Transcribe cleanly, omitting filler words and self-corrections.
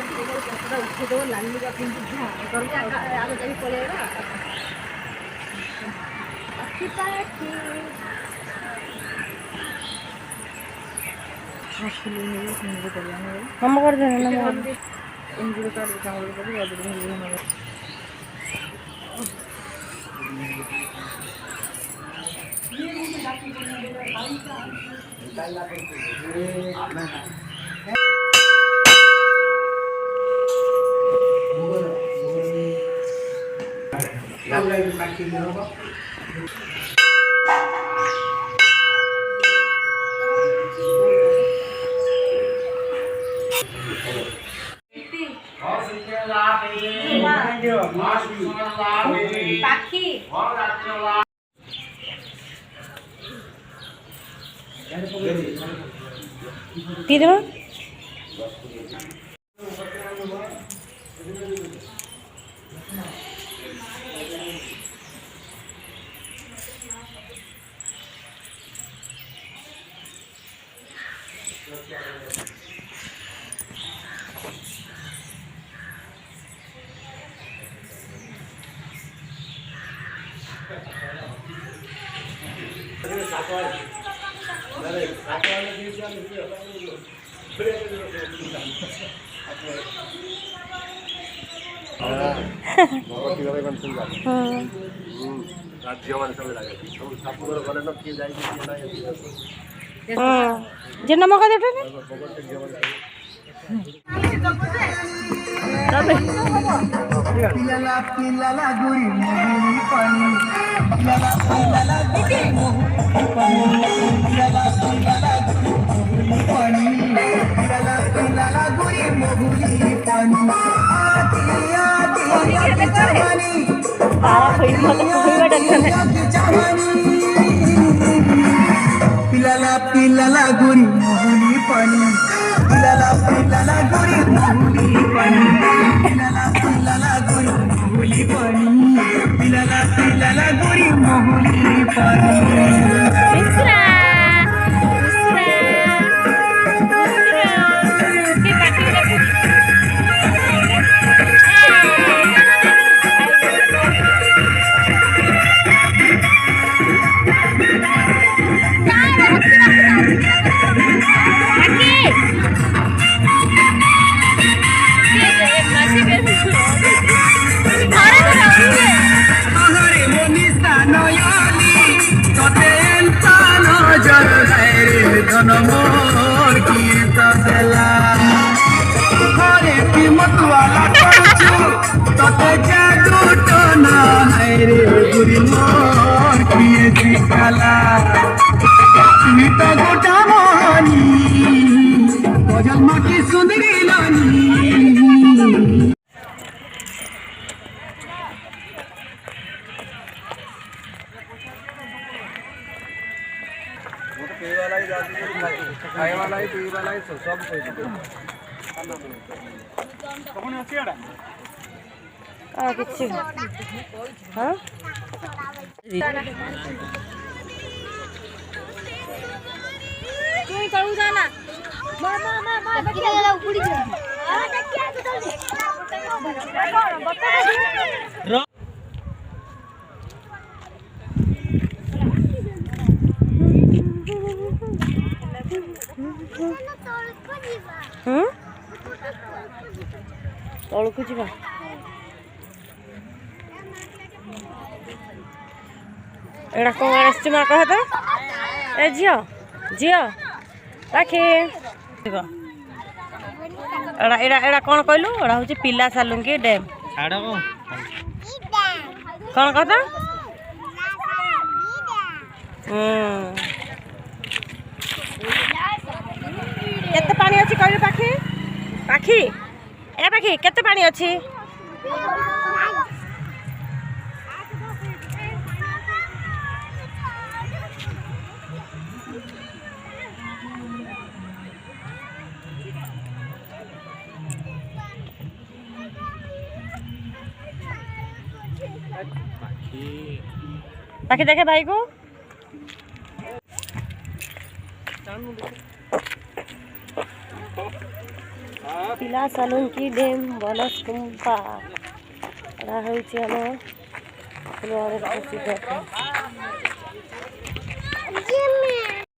उठे दो लाली का पिंक करके आगे जाके पड़ेगा हम कर देना ना इंजरी कार्ड डाउनलोड कर जन्म का देते हैं पिलाला पिलाला गुरी मोहनी पानी पिलाला पिलाला गुरी मोहनी पानी पिलाला पिलाला गुरी मोहनी पानी पिलाला पिलाला गुरी मोहनी पानी सुंदरी लानी खाए वाला ही पी वाला ही सब किसी हाँ तू करू जाना मामा मामा बच्चा वाला उड़ी जा हां देखिए तो जल्दी तौलको जीवा एड़ा कौन आसछि मा कह तो ए झियो झियो राखी देखो एड़ा एड़ा एड़ा कौन कहलु एड़ा होची पिला सालुंगी डैम छाड़ कौन कहता केते पानी अछि कहलु पाखी पाखी ए पाखी केते पानी अछि पाखी देखे भाई को ପିଲା ସାଲୁଙ୍କି ଡ୍ୟାମ୍ ବନସ୍କୁମ୍ପା ଏଇଟା ହେଉଛି ଆମ ଫୁଲବାଣୀର ପ୍ରସିଦ୍ଧ